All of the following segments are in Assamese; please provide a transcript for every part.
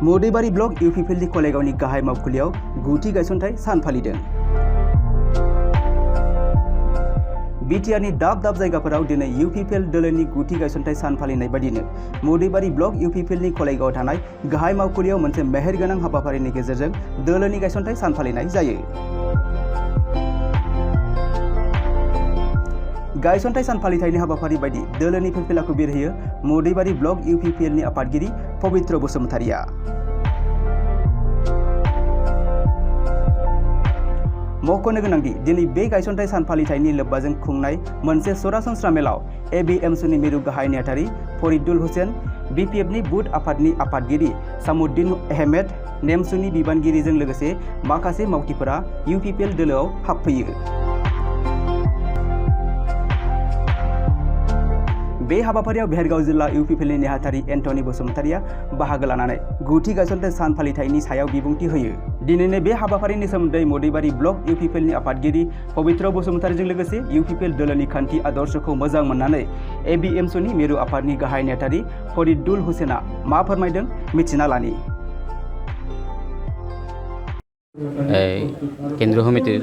मोदैबारि ब्लक इउपिपिएलनि कलेगावनि गाहाय मावखुलियाव गुथि गायसनथाय सान फालिदों। बिटिआरनि दाब दाब जायगाफोराव दिनै इउपिपिएल दोलोनि गुथि गायसनथाय सान फालिनाय बादिनो मोदैबारि ब्लक इउपिपिएलनि कलेगाव थानाय गाहाय मावखुलियाव मोनसे मेहेरगोनां हाबाफारिनि गेजेरजों दोलोनि गायसनथाय सान फालिनाय जायो। गायसनथाय सान फालिथायनि हाबाफारि बायदि दोलोनि फिरफिलाखौ बिरहोयो मोदैबारि ब्लक इउपिपिएलनि आफादगिरि पबित्र बसुमतारिया। मख'नो गोनांदि दिनै बे गायसनथाय सान फालिथायनि लोब्बाजों खुंनाय मोनसे सरासनस्रा मेलाव एबिएमसुनि मिरु गाहाय नेहाथारि फरिदुल हुसेन, बिपिएफनि बुथ आफादनि आफादगिरि सामुद्दिन अहमेद, नेमसुनि बिबानगिरिजों लोगोसे माखासे मावथिफोरा इउपिपिएल दोलोआव हाबफैयो। बे हाबाफारियाव भेरगाव जिल्ला इउपिपिएलनि नेहाथारि एन्टनी बसुमतारिया बाहागो लानानै गुथि गायसनथाय सान फालिथायनि सायाव बिबुंथि होयो। दिनैनि बे हाबाफारिनि सोमोन्दै मोदैबारि ब्लक इउपिपिएलनि आफादगिरि पबित्र बसुमतारिजों लोगोसे इउपिपिएल दोलोनि खान्थि आदर्शखौ मोजां मोननानै एबिएमसुनि मिरु आफादनि गाहाय नेहाथारि फरिदुल हुसेना मा फोरमायदों मिथिना लानि। केन्द्रीय समितिर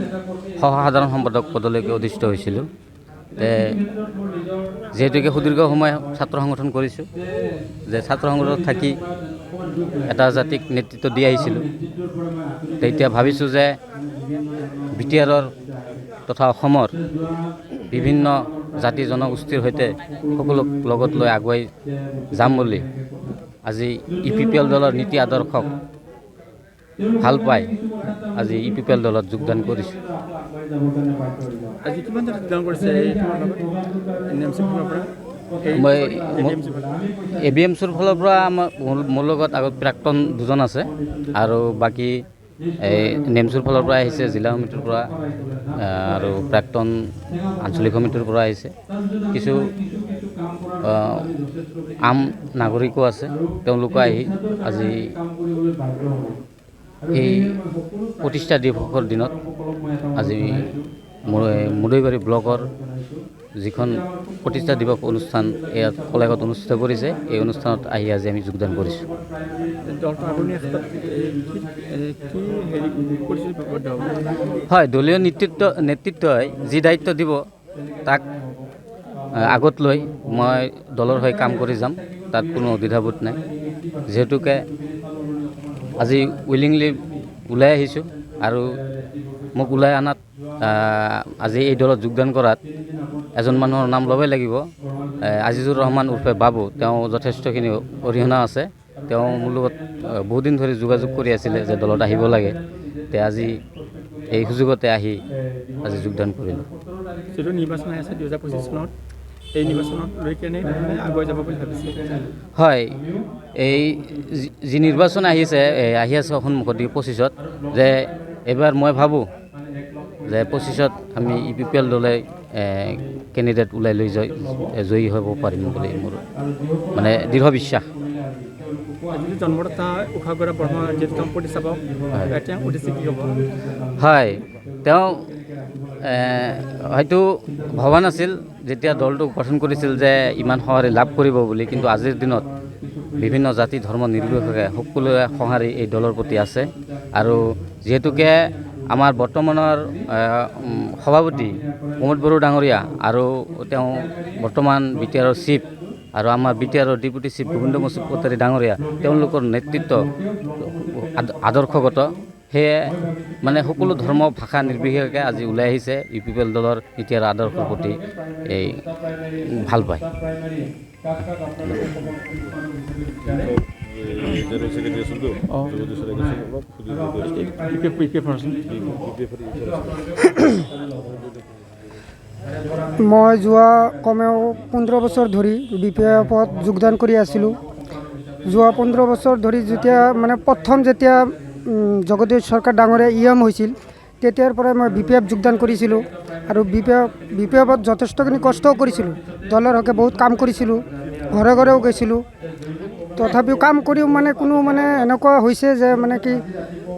साधारण सम्पादक पदলৈকে অধিষ্ঠিত হৈছিলোঁ। যেহেতুকে সুদীৰ্ঘ সময় ছাত্ৰ সংগঠন কৰিছোঁ, যে ছাত্ৰ সংগঠনত থাকি এটা জাতিক নেতৃত্ব দি আহিছিলোঁ, তেতিয়া ভাবিছোঁ যে বিটিআৰৰ তথা অসমৰ বিভিন্ন জাতি জনগোষ্ঠীৰ সৈতে সকলোক লগত লৈ আগুৱাই যাম বুলি আজি ইউপিপিএল দলৰ নীতি আদৰ্শক ভাল পাই আজি ইউপিপিএল দলত যোগদান কৰিছোঁ। আজি কিমান যোগদান কৰিছে? মই এবিএমচিৰ ফালৰ পৰা মোৰ লগত আগত প্ৰাক্তন দুজন আছে আৰু বাকী নেমচুৰ ফালৰ পৰা আহিছে, জিলা সমিতিৰ পৰা আৰু প্ৰাক্তন আঞ্চলিক সমিতিৰ পৰা আহিছে। কিছু আম নাগৰিকো আছে, তেওঁলোকো আহি আজি এই প্ৰতিষ্ঠা দিৱসৰ দিনত আজি মোदैবাৰি ব্লকৰ যিখন প্ৰতিষ্ঠা দিৱস অনুষ্ঠান ইয়াত কলেগাঁৱত অনুষ্ঠিত কৰিছে, এই অনুষ্ঠানত আহি আজি আমি যোগদান কৰিছোঁ। হয়, দলীয় নেতৃত্বই যি দায়িত্ব দিব তাক আগত লৈ মই দলৰ হৈ কাম কৰি যাম, তাত কোনো দ্বিধাবোধ নাই। যিহেতুকে আজি উইলিংলি ওলাই আহিছোঁ আৰু মোক ওলাই অনাত আজি এই দলত যোগদান কৰাত এজন মানুহৰ নাম ল'বই লাগিব, আজিজুৰ ৰহমান উৰ্ফে বাবু। তেওঁ যথেষ্টখিনি অৰিহণা আছে। তেওঁ মোৰ লগত বহুদিন ধৰি যোগাযোগ কৰি আছিলে যে দলত আহিব লাগে। আজি এই সুযোগতে আহি আজি যোগদান কৰিলোঁ। যিটো নিৰ্বাচন আছে 2025 চনত, এই নিৰ্বাচনত লৈ কেনে আগুৱাই যাব বুলি ভাবিছে? হয়, এই যি নিৰ্বাচন আহি আছে সন্মুখত 25ত, যে এইবাৰ মই ভাবোঁ যে 25ত আমি ইউপিপিএল দলে কেণ্ডিডেট ওলাই লৈ জয়ী হ'ব পাৰিম বুলি মোৰ মানে দৃঢ় বিশ্বাস। জন্মদাতা উষাগৰা বৰ্মা যিহেতু তেওঁ প্ৰতিষ্ঠাপক, তেওঁ উদ্দেশ্যে কি হ'ব? হয়, তেওঁ হয়তো ভবা নাছিল যেতিয়া দলটো গঠন কৰিছিল যে ইমান সঁহাৰি লাভ কৰিব বুলি, কিন্তু আজিৰ দিনত বিভিন্ন জাতি ধৰ্ম নিৰ্বিশেষে সকলোৱে সঁহাৰি এই দলৰ প্ৰতি আছে। আৰু যিহেতুকে আমাৰ বৰ্তমানৰ সভাপতি প্ৰমোদ বড়ো ডাঙৰীয়া আৰু তেওঁ বৰ্তমান বিটিআৰৰ চিফ আৰু আমাৰ বিটিআৰৰ ডেপুটি চিফ গোবিন্দ বসুমতাৰী ডাঙৰীয়া, তেওঁলোকৰ নেতৃত্ব আদৰ্শগত, সেয়ে মানে সকলো ধৰ্ম ভাষা নিৰ্বিশেষে আজি ওলাই আহিছে ইউপিপিএল দলৰ নীতি আৰু আদৰ্শৰ প্ৰতি এই ভাল পায়। মই যোৱা কমেও 15 বছৰ ধৰি বিপিএফত যোগদান কৰি আছিলোঁ। যোৱা 15 বছৰ ধৰি যেতিয়া মানে যেতিয়া জগদীশ চৰকাৰ ডাঙৰীয়া ইএম হৈছিল, তেতিয়াৰ পৰাই মই বিপিএফ যোগদান কৰিছিলোঁ আৰু বিপিএফত যথেষ্টখিনি কষ্টও কৰিছিলোঁ। দলৰ হকে বহুত কাম কৰিছিলোঁ, ঘৰে ঘৰেও গৈছিলোঁ। তথাপিও কাম কৰিও মানে কোনো এনেকুৱা হৈছে যে মানে কি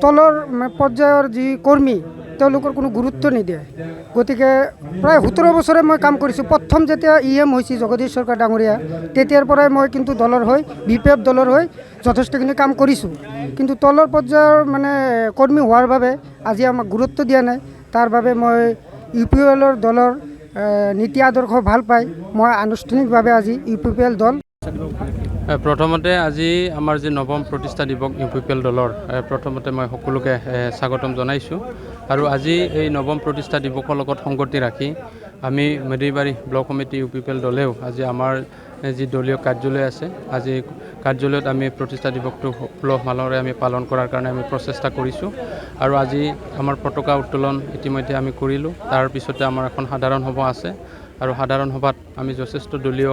তলৰ পৰ্যায়ৰ যি তেওঁলোকৰ কোনো গুৰুত্ব নিদিয়ে। গতিকে প্ৰায় 17 বছৰে মই কাম কৰিছোঁ। প্ৰথম যেতিয়া EM হৈছিল জগদীশ চৰকাৰ ডাঙৰীয়া, তেতিয়াৰ পৰাই মই কিন্তু দলৰ হৈ BPF দলৰ হৈ যথেষ্টখিনি কাম কৰিছোঁ। কিন্তু তলৰ পৰ্যায়ৰ মানে কৰ্মী হোৱাৰ বাবে আজি আমাক গুৰুত্ব দিয়া নাই। তাৰ বাবে মই UPPL দলৰ নীতি আদৰ্শ ভাল পাই মই আনুষ্ঠানিকভাৱে আজি UPPL দল। প্ৰথমতে আজি আমাৰ যি নৱম প্ৰতিষ্ঠা দিৱস UPPL দলৰ প্ৰথমতে মই সকলোকে স্বাগতম জনাইছোঁ। আৰু আজি এই নৱম প্ৰতিষ্ঠা দিৱসৰ লগত সংগতি ৰাখি আমি মেদিবাৰী ব্লক সমিতি UPPL দলেও আজি আমাৰ যি দলীয় কাৰ্যালয় আছে, আজি কাৰ্যালয়ত আমি প্ৰতিষ্ঠা দিৱসটো উলহ মালহেৰে আমি পালন কৰাৰ কাৰণে আমি প্ৰচেষ্টা কৰিছোঁ। আৰু আজি আমাৰ পতাকা উত্তোলন ইতিমধ্যে আমি কৰিলোঁ। তাৰ পিছতে আমাৰ এখন সাধাৰণ সভা আছে আৰু সাধাৰণ সভাত আমি যথেষ্ট দলীয়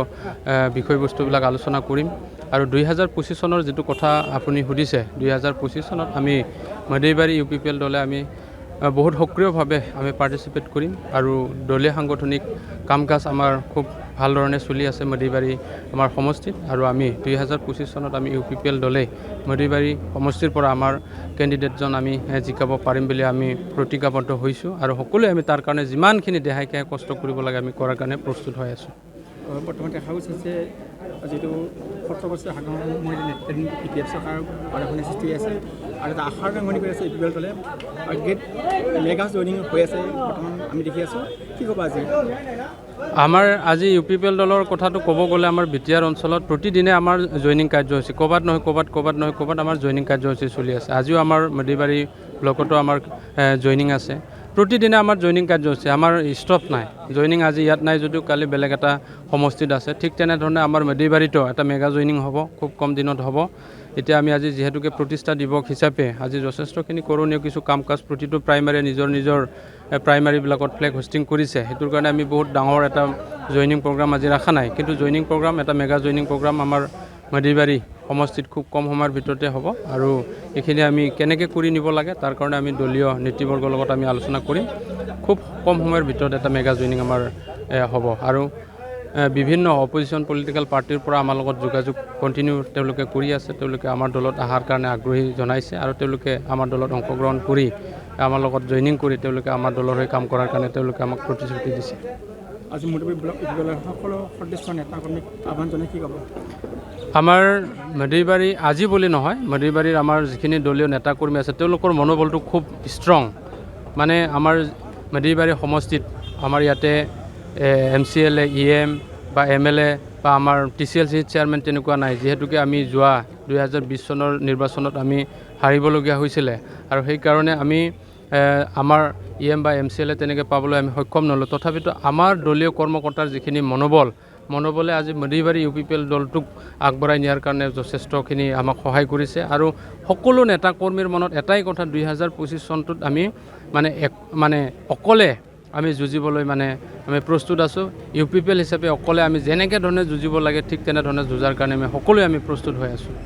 বিষয়বস্তুবিলাক আলোচনা কৰিম। আৰু 2025 চনৰ যিটো কথা আপুনি সুধিছে, 2025 চনত আমি মেদিবাৰী UPPL দলে আমি বহুত সক্ৰিয়ভাৱে আমি পাৰ্টিচিপেট কৰিম। আৰু দলীয় সাংগঠনিক কাম কাজ আমাৰ খুব ভাল ধৰণে চলি আছে মেদিবাৰী আমাৰ সমষ্টিত। আৰু আমি 2025 চনত আমি UPPL দলে মেদিবাৰী সমষ্টিৰ পৰা আমাৰ কেণ্ডিডেটজন আমি জিকাব পাৰিম বুলি আমি প্ৰতিজ্ঞাবদ্ধ হৈছোঁ। আৰু সকলোৱে আমি তাৰ কাৰণে যিমানখিনি দেহাই কষ্ট কৰিব লাগে আমি কৰাৰ কাৰণে প্ৰস্তুত হৈ আছোঁ। বৰ্তমান দেখা গৈছে যে যিটো 17 বছৰ সাধাৰণ BPF চৰকাৰৰ আদাখনি সৃষ্টি হৈ আছে আৰু এটা আশাৰ দাঙনি কৰি আছে UPPL দলে। গ্ৰেট মেগা জইনিং হৈ আছে বৰ্তমান আমি দেখি আছোঁ। কি ক'বা আজি? আমাৰ আজি UPPL দলৰ কথাটো ক'ব গ'লে আমাৰ বিটিআৰ অঞ্চলত প্ৰতিদিনে আমাৰ জইনিং কাৰ্যসূচী ক'ৰবাত নহয় আমাৰ জইনিং কাৰ্যসূচী চলি আছে। আজিও আমাৰ মেদিবাৰী ব্লকতো আমাৰ জইনিং আছে। প্ৰতিদিনে আমাৰ জইনিং কাৰ্যসূচী, আমাৰ ষ্টপ নাই। জইনিং আজি ইয়াত নাই যদিও কালি বেলেগ এটা সমষ্টিত আছে। ঠিক তেনেধৰণে আমাৰ মেদিবাৰীতো এটা মেগা জইনিং হ'ব, খুব কম দিনত হ'ব। এতিয়া আমি আজি যিহেতুকে প্ৰতিষ্ঠা দিৱস হিচাপে আজি যথেষ্টখিনি কৰণীয় কিছু কাম কাজ প্ৰতিটো প্ৰাইমাৰীয়ে নিজৰ প্ৰাইমাৰীবিলাকত ফ্লেগ হোষ্টিং কৰিছে। সেইটোৰ কাৰণে আমি বহুত ডাঙৰ এটা জইনিং প্ৰগ্ৰাম আজি ৰখা নাই, কিন্তু জইনিং প্ৰগ্ৰাম এটা মেগা জইনিং প্ৰগ্ৰাম আমাৰ মেদিবাৰী সমষ্টিত খুব কম সময়ৰ ভিতৰতে হ'ব। আৰু এইখিনি আমি কেনেকৈ কৰি নিব লাগে তাৰ কাৰণে আমি দলীয় নেতৃবৰ্গৰ লগত আমি আলোচনা কৰিম। খুব কম সময়ৰ ভিতৰত এটা মেগা জইনিং আমাৰ হ'ব। আৰু বিভিন্ন অপজিশ্যন পলিটিকেল পাৰ্টিৰ পৰা আমাৰ লগত যোগাযোগ কণ্টিনিউ তেওঁলোকে কৰি আছে। তেওঁলোকে আমাৰ দলত অহাৰ কাৰণে আগ্ৰহী জনাইছে আৰু তেওঁলোকে আমাৰ দলত অংশগ্ৰহণ কৰি আমাৰ লগত জইনিং কৰি তেওঁলোকে আমাৰ দলৰ হৈ কাম কৰাৰ কাৰণে তেওঁলোকে আমাক প্ৰতিশ্ৰুতি দিছে। আজি মেদিবাৰী ব্লক UPPL সকলো সদস্য নেতাকৰ্মীক আহ্বান জনাই কি ক'ব? আমাৰ মেদিবাৰী আজি বুলি নহয়, মেদিবাৰীৰ আমাৰ যিখিনি দলীয় নেতাকৰ্মী আছে তেওঁলোকৰ মনোবলটো খুব ষ্ট্ৰং। মানে আমাৰ মেদিবাৰী সমষ্টিত আমাৰ ইয়াতে MCLA, EM বা MLA বা আমাৰ TCLC চেয়াৰমেন তেনেকুৱা নাই। যিহেতুকে আমি যোৱা 2020 চনৰ নিৰ্বাচনত আমি হাৰিবলগীয়া হৈছিলে আৰু সেইকাৰণে আমি আমাৰ EM বা MCLA তেনেকৈ পাবলৈ আমি সক্ষম নহ'লোঁ। তথাপিতো আমাৰ দলীয় কৰ্মকৰ্তাৰ যিখিনি মনোবলে আজি মেদিবাৰী UPPL দলটোক আগবঢ়াই নিয়াৰ কাৰণে যথেষ্টখিনি আমাক সহায় কৰিছে। আৰু সকলো নেতাকৰ্মীৰ মনত এটাই কথা, 2025 চনটোত আমি মানে অকলে আমি যুঁজিবলৈ আমি প্ৰস্তুত আছোঁ। UPPL হিচাপে অকলে আমি যেনেকৈ ধৰণে যুঁজিব লাগে ঠিক তেনেধৰণে যুঁজাৰ কাৰণে সকলোৱে আমি প্ৰস্তুত হৈ আছোঁ।